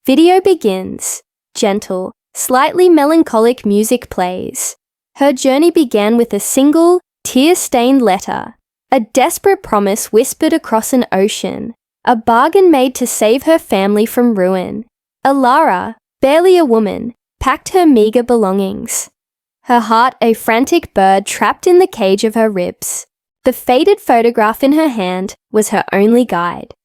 Video begins. Gentle, slightly melancholic music plays. Her journey began with a single, tear-stained letter, a desperate promise whispered across an ocean, a bargain made to save her family from ruin. Alara, barely a woman, packed her meager belongings. Her heart a frantic bird trapped in the cage of her ribs. The faded photograph in her hand was her only guide.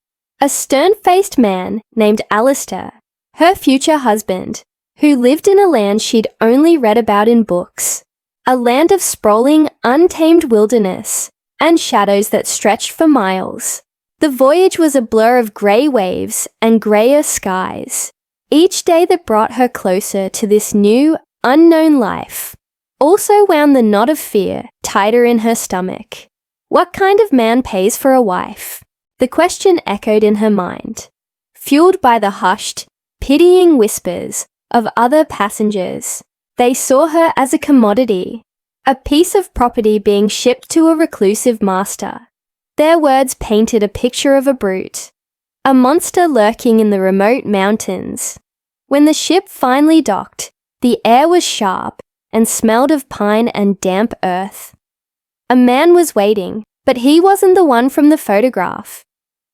A stern-faced man named Alistair, her future husband, who lived in a land she'd only read about in books. A land of sprawling, untamed wilderness and shadows that stretched for miles. The voyage was a blur of grey waves and greyer skies, each day that brought her closer to this new, unknown life. Also wound the knot of fear tighter in her stomach. What kind of man pays for a wife? The question echoed in her mind, fueled by the hushed, pitying whispers of other passengers. They saw her as a commodity, a piece of property being shipped to a reclusive master. Their words painted a picture of a brute, a monster lurking in the remote mountains. When the ship finally docked, the air was sharp and smelled of pine and damp earth. A man was waiting, but he wasn't the one from the photograph.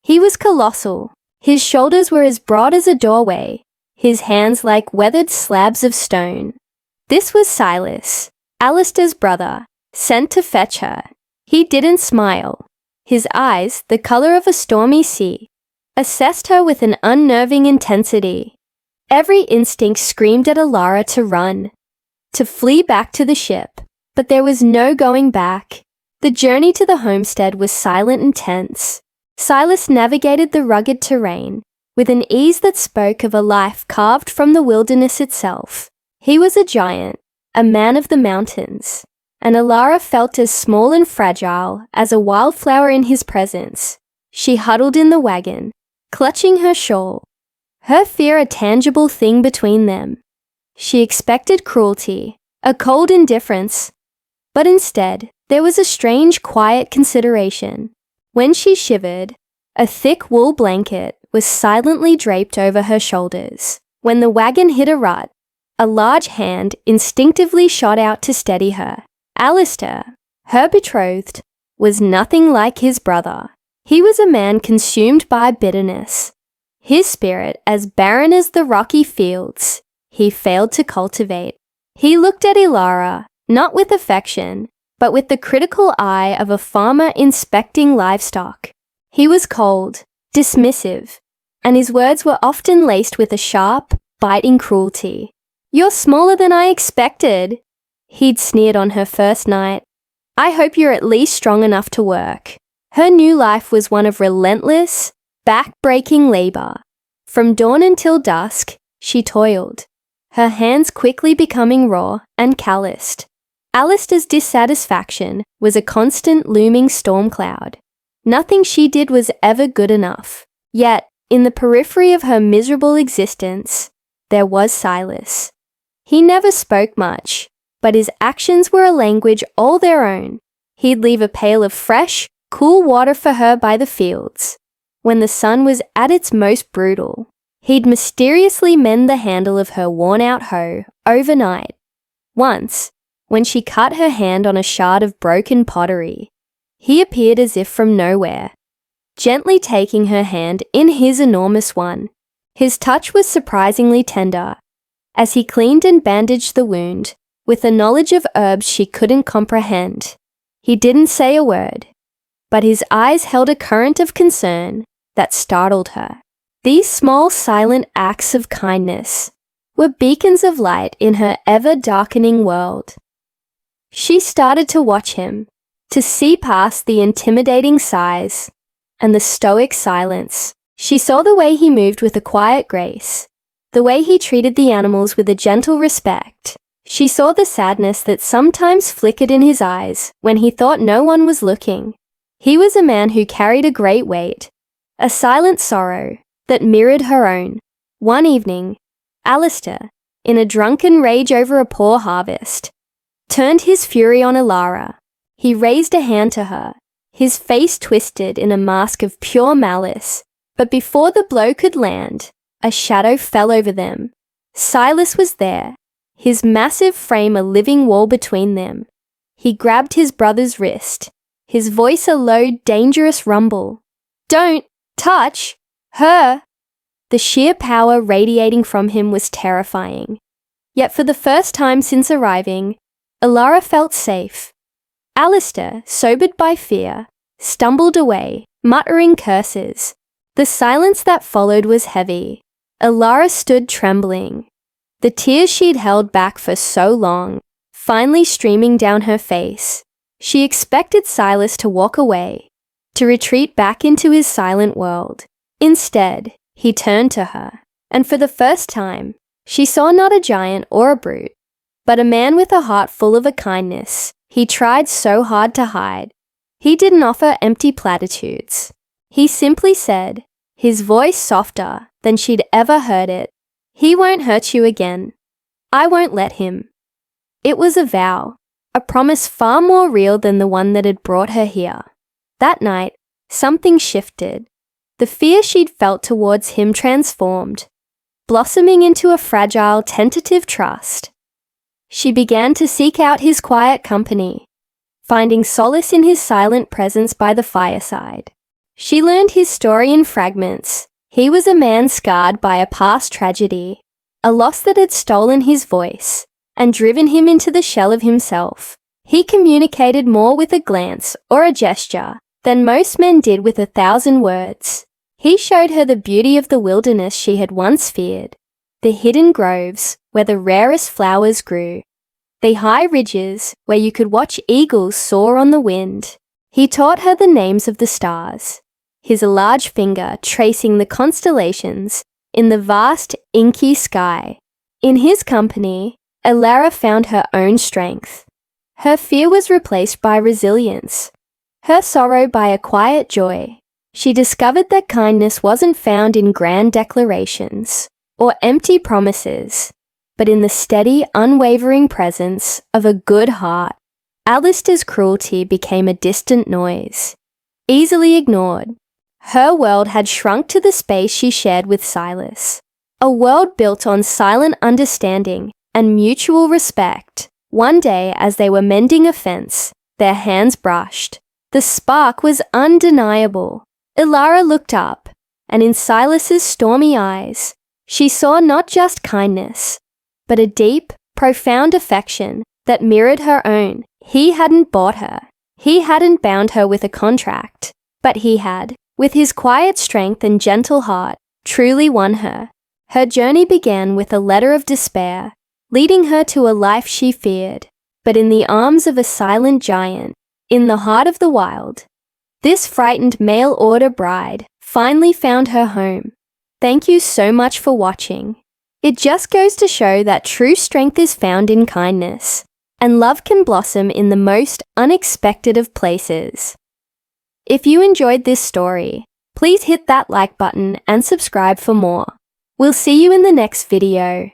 He was colossal. His shoulders were as broad as a doorway, his hands like weathered slabs of stone. This was Silas, Alistair's brother, sent to fetch her. He didn't smile. His eyes, the color of a stormy sea, assessed her with an unnerving intensity. Every instinct screamed at Alara to run, to flee back to the ship, but there was no going back. The journey to the homestead was silent and tense. Silas navigated the rugged terrain with an ease that spoke of a life carved from the wilderness itself. He was a giant, a man of the mountains, and Alara felt as small and fragile as a wildflower in his presence. She huddled in the wagon, clutching her shawl, her fear a tangible thing between them. She expected cruelty, a cold indifference, but instead, there was a strange, quiet consideration. When she shivered, a thick wool blanket was silently draped over her shoulders. When the wagon hit a rut, a large hand instinctively shot out to steady her. Alistair, her betrothed, was nothing like his brother. He was a man consumed by bitterness. His spirit as barren as the rocky fields he failed to cultivate. He looked at Alara, not with affection, but with the critical eye of a farmer inspecting livestock. He was cold, dismissive, and his words were often laced with a sharp, biting cruelty. "You're smaller than I expected," he'd sneered on her first night. "I hope you're at least strong enough to work." Her new life was one of relentless, back-breaking labor. From dawn until dusk, she toiled, her hands quickly becoming raw and calloused. Alistair's dissatisfaction was a constant looming storm cloud. Nothing she did was ever good enough. Yet, in the periphery of her miserable existence, there was Silas. He never spoke much, but his actions were a language all their own. He'd leave a pail of fresh, cool water for her by the fields. When the sun was at its most brutal, he'd mysteriously mend the handle of her worn-out hoe overnight. Once, when she cut her hand on a shard of broken pottery, he appeared as if from nowhere, gently taking her hand in his enormous one. His touch was surprisingly tender, as he cleaned and bandaged the wound with a knowledge of herbs she couldn't comprehend. He didn't say a word, but his eyes held a current of concern that startled her. These small, silent acts of kindness were beacons of light in her ever-darkening world. She started to watch him, to see past the intimidating size and the stoic silence. She saw the way he moved with a quiet grace, the way he treated the animals with a gentle respect. She saw the sadness that sometimes flickered in his eyes when he thought no one was looking. He was a man who carried a great weight, a silent sorrow that mirrored her own. One evening, Alistair, in a drunken rage over a poor harvest, turned his fury on Alara. He raised a hand to her, his face twisted in a mask of pure malice. But before the blow could land, a shadow fell over them. Silas was there, his massive frame a living wall between them. He grabbed his brother's wrist, his voice a low, dangerous rumble. "Don't touch her!" The sheer power radiating from him was terrifying. Yet for the first time since arriving, Alara felt safe. Alistair, sobered by fear, stumbled away, muttering curses. The silence that followed was heavy. Alara stood trembling, the tears she'd held back for so long, finally streaming down her face. She expected Silas to walk away, to retreat back into his silent world. Instead, he turned to her, and for the first time, she saw not a giant or a brute, but a man with a heart full of a kindness he tried so hard to hide. He didn't offer empty platitudes. He simply said, his voice softer than she'd ever heard it, "He won't hurt you again. I won't let him." It was a vow, a promise far more real than the one that had brought her here. That night, something shifted. The fear she'd felt towards him transformed, blossoming into a fragile, tentative trust. She began to seek out his quiet company, finding solace in his silent presence by the fireside. She learned his story in fragments. He was a man scarred by a past tragedy, a loss that had stolen his voice and driven him into the shell of himself. He communicated more with a glance or a gesture than most men did with 1,000 words. He showed her the beauty of the wilderness she had once feared, the hidden groves where the rarest flowers grew, the high ridges where you could watch eagles soar on the wind. He taught her the names of the stars, his large finger tracing the constellations in the vast, inky sky. In his company, Alara found her own strength. Her fear was replaced by resilience, her sorrow by a quiet joy. She discovered that kindness wasn't found in grand declarations or empty promises, but in the steady, unwavering presence of a good heart. Alistair's cruelty became a distant noise, easily ignored. Her world had shrunk to the space she shared with Silas, a world built on silent understanding and mutual respect. One day, as they were mending a fence, their hands brushed. The spark was undeniable. Alara looked up, and in Silas's stormy eyes, she saw not just kindness, but a deep, profound affection that mirrored her own. He hadn't bought her. He hadn't bound her with a contract, but he had, with his quiet strength and gentle heart, truly won her. Her journey began with a letter of despair, leading her to a life she feared, but in the arms of a silent giant, in the heart of the wild. This frightened mail-order bride finally found her home. Thank you so much for watching. It just goes to show that true strength is found in kindness, and love can blossom in the most unexpected of places. If you enjoyed this story, please hit that like button and subscribe for more. We'll see you in the next video.